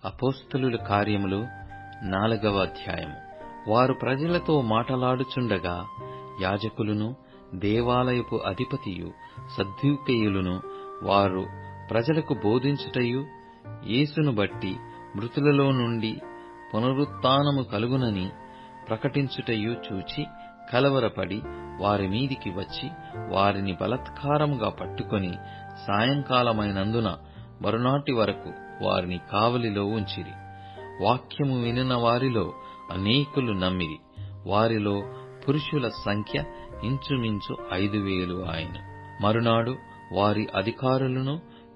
అపోస్తలుల కార్యములు 4వ అధ్యాయము. వారు ప్రజలతో మాటలాడుచుండగా యాజకులును దేవాలయపు అధిపతియు సద్దూకయ్యులను వారు ప్రజలకు బోధించుటయు యేసును బట్టి మృతులలో నుండి పునరుత్థానము కలుగునని ప్రకటించుటయు చూచి కలవరపడి వారి మీదికి వచ్చి వారిని బలాత్కారముగా పట్టుకొని సాయంకాలమైనందున మరునాటి వరకు వారిని కావలిలో ఉంచిరి. వాక్యము వినిన వారిలో అనేకులు నమ్మిరి. వారిలో పురుషుల సంఖ్య ఇంచుమించు 5,000 ఆయను. మరునాడు వారి అధికారులను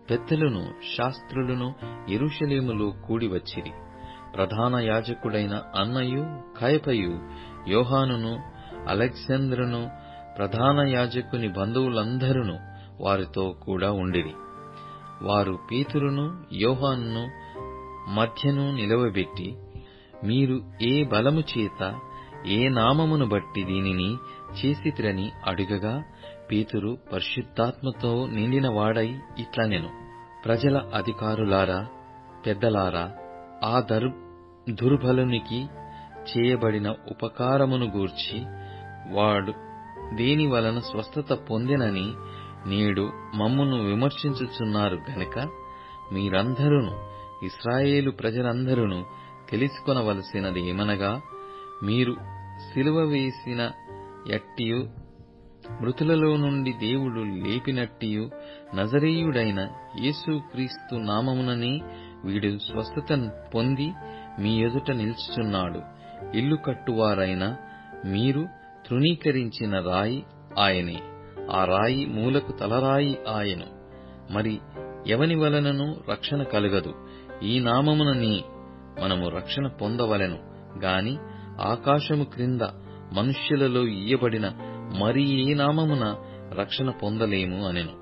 పెద్దలను శాస్త్రులను యెరూషలేములో కూడివచ్చిరి. ప్రధాన యాజకుడైన అన్నయు కయపయు యోహానును అలెగ్జాంద్రును ప్రధాన యాజకుని బంధువులందరూ వారితో కూడా ఉండిరి. వారు పేతురును యోహానును మధ్యను నిలవబెట్టి, మీరు ఏ బలము చేత ఏ నామమును బట్టి దీనిని చేసితిరని అడుగగా, పేతురు పరిశుద్ధాత్మతో నిండినవాడై ఇట్లనెను, ప్రజల అధికారులారా, పెద్దలారా, ఆ దుర్బలునికి చేయబడిన ఉపకారమును గూర్చి వాడు దేని వలన స్వస్థత పొందెనని నేడు మమ్మును విమర్శించుచున్నారు గనుక మీరందరూను ఇశ్రాయేలు ప్రజలందరూ తెలుసుకొనవలసినది ఏమనగా, మీరు సిలువ వేసిన యట్టియు మృతులలో నుండి దేవుడు లేపినట్టియు నజరేయుడైన యేసుక్రీస్తు నామముననే వీడు స్వస్థత పొంది మీ ఎదుట నిలుచుచున్నాడు. ఇల్లు కట్టువారైన మీరు తృణీకరించిన రాయి ఆయనే. ఆ రాయి మూలకు తలరాయి ఆయను. మరి ఎవని వలనను రక్షణ కలుగదు. ఈ నామముననే మనము రక్షణ పొందవలెను గాని ఆకాశము క్రింద మనుష్యులలో ఇయ్యబడిన మరి ఏ నామమున రక్షణ పొందలేము అనెను.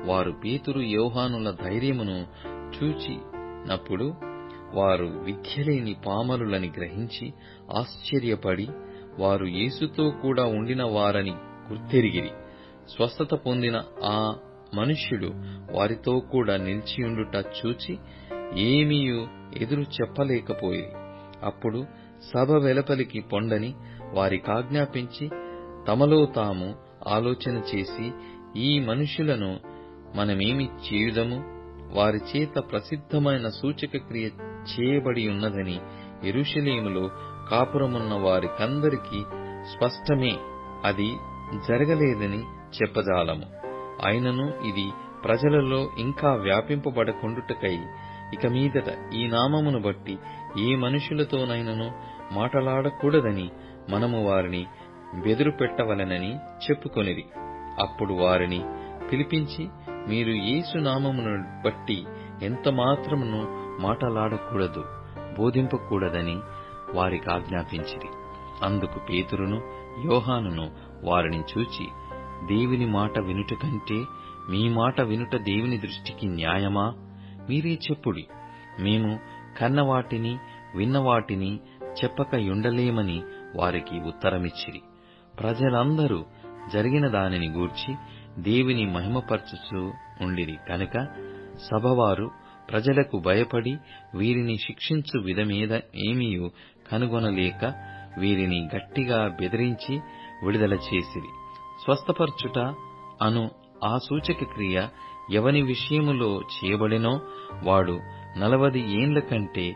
వారు పేతురు యోహానుల ధైర్యమును చూచినప్పుడు వారు విద్యలేని పామరులని గ్రహించి ఆశ్చర్యపడి వారు యేసుతో కూడా ఉండిన వారని గుర్తెరిగిరి. స్వస్థత పొందిన ఆ మనుష్యుడు వారితో కూడా నిలిచియుండుట చూచి ఏమీయూ ఎదురు చెప్పలేకపోయిరి. అప్పుడు సభ వెలుపలికి పొండని వారికాజ్ఞాపించి తమలో తాము ఆలోచన చేసి, ఈ మనుష్యులను మనమేమి చేయుదము? వారి చేత ప్రసిద్ధమైన సూచక క్రియ చేయబడి ఉన్నదని యెరూషలేములో కాపురమున్న వారికందరికీ స్పష్టమే. అది జరగలేదని చెప్పజాలము. అయినను ఇది ప్రజలలో ఇంకా వ్యాపింపబడకుండుటకై ఇక మీదట ఈ నామమును బట్టి ఏ మనుషులతోనైనను మాటలాడకూడదని మనము వారిని బెదురు పెట్టవలెనని చెప్పుకొనిరి. అప్పుడు వారిని పిలిపించి, మీరు యేసు నామమును బట్టి ఎంత మాత్రమును మాటలాడకూడదు, బోధింపకూడదని వారికి ఆజ్ఞాపించిరి. అందుకు పేతురును యోహానును వారిని చూచి, దేవుని మాట వినుట కంటే మీ మాట వినుట దేవుని దృష్టికి న్యాయమా? మీరే చెప్పుడి. మేము కన్నవాటిని విన్నవాటిని చెప్పక యుండలేమని వారికి ఉత్తరమిచ్చిరి. ప్రజలందరూ జరిగిన దానిని గూర్చి దేవుని మహిమపరచుచూ ఉండిరి కనుక సభవారు ప్రజలకు భయపడి వీరిని శిక్షించు విధమేద ఏమీయూ కనుగొనలేక వీరిని గట్టిగా బెదిరించి విడుదల చేసిరి. స్వస్థపరచుట అను ఆ సూచక క్రియ ఎవని విషయములో చేయబడినో వాడు 40 ఏండ్ల కంటే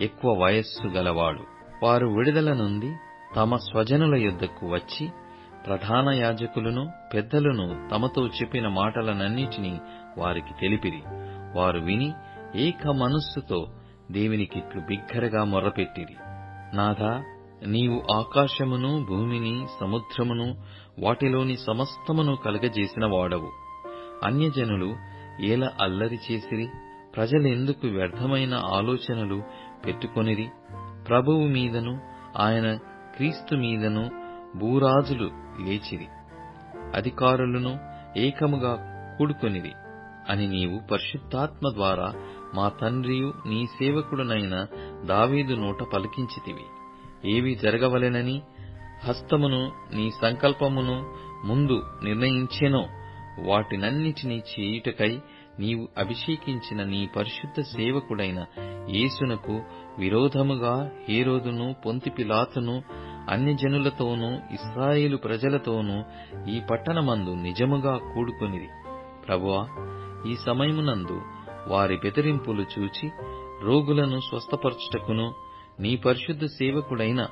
ఎక్కువ వయస్సు గలవాడు. వారు విడుదల నుండి తమ స్వజనుల యొద్దకు వచ్చి ప్రధాన యాజకులను పెద్దలను తమతో చెప్పిన మాటలనన్నిటినీ వారికి తెలిపిరి. వారు విని ఏక మనస్సుతో దేవునికిట్లు బిగ్గరగా మొర్రపెట్టిరి, నాథా, నీవు ఆకాశమును భూమిని సముద్రమును వాటిలోని సమస్తమును కలుగజేసిన వాడవు. అన్యజనులు ఏల అల్లరి చేసిరి? ప్రజలెందుకు వ్యర్థమైన ఆలోచనలు పెట్టుకొనిరి? ప్రభువు మీదను ఆయన క్రీస్తు మీదను భూరాజులు లేచిరి, అధికారులను ఏకముగా కూడుకొనిరి అని నీవు పరిశుద్ధాత్మ ద్వారా మా తండ్రియు నీ సేవకుడునైన దావీదు నోట పలికించితివి. ఏవి జరగవలెనని హస్తమును నీ సంకల్పమును ముందు నిర్ణయించెనో వాటినన్నిటినీ చేయుటకై నీవు అభిషేకించిన నీ పరిశుద్ధ సేవకుడైన యేసునకు విరోధముగా హేరోదును పొంతి పిలాతును అన్యజనులతోనూ ఇశ్రాయేలు ప్రజలతోనూ ఈ పట్టణమందు నిజముగా కూడుకొనిరి. ప్రభువా, ఈ సమయమునందు వారి బెదిరింపులు చూచి రోగులను స్వస్థపరచుటకును నీ పరిశుద్ధ సేవకుడైన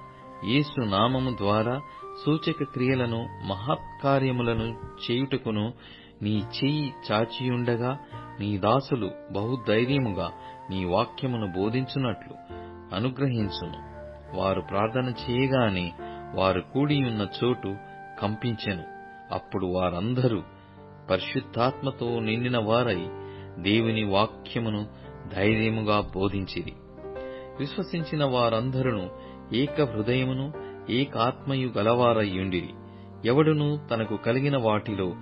యేసు నామము ద్వారా సూచక క్రియలను మహత్కార్యములను చేయుటకును నీ చెయ్యి చాచియుండగా నీ దాసులు బహుధైర్యముగా నీ వాక్యమును బోధించున్నట్లు అనుగ్రహించును. వారు ప్రార్థన చేయగానే వారు కూడియున్న చోటు కంపించెను. అప్పుడు వారందరూ పరిశుద్ధాత్మతో నిండిన వారై దేవుని వాక్యమును ధైర్యముగా బోధించిరి. విశ్వసించిన వారందరూ ఏక హృదయమును ఏకాత్మయు గలవారయ్యుండిరి. ఎవడునూ తనకు కలిగిన వాటిలో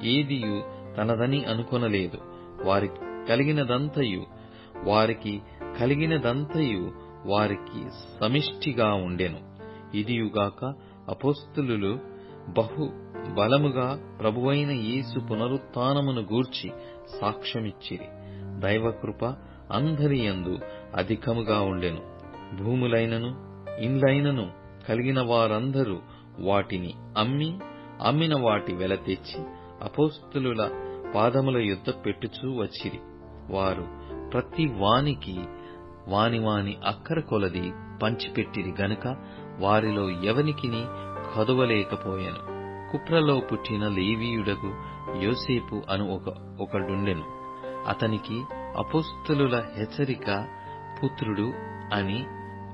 ఏదియు తనదని అనుకొనలేదు. వారికి కలిగినదంతయు వారికి సమిష్టిగా ఉండెను. ఇదియుగాక అపోస్తలులు బహు బలముగా ప్రభువైన యేసు పునరుత్థానమును గూర్చి సాక్ష్యమిచ్చిరి. దైవకృప అందరి యందు అధికముగా ఉండెను. భూములైనను ఇండ్లైనను కలిగిన వారందరూ వాటిని అమ్మిన వాటి వెల తెచ్చి అపోస్తలుల పాదముల యొద్ద పెట్టుచూ వచ్చిరి. వారు ప్రతి వానికి వాని అక్కర కొలది పంచిపెట్టిరి గనుక వారిలో ఎవనికిని కదువలేకపోయెను. కుప్రలో పుట్టిన లేవీయుడకు యోసేపు అను ఒకడుండెను. అతనికి అపోస్తలుల హెచ్చరిక పుత్రుడు అని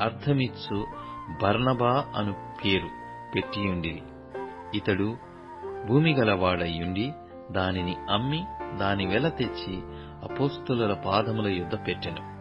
అర్థమిచ్చు బర్నబా అను పేరు పెట్టియుండిరి. ఇతడు భూమి గలవాడయ్యుండి దానిని అమ్మి దాని వెల తెచ్చి అపోస్తలుల పాదముల యొద్ద పెట్టెను.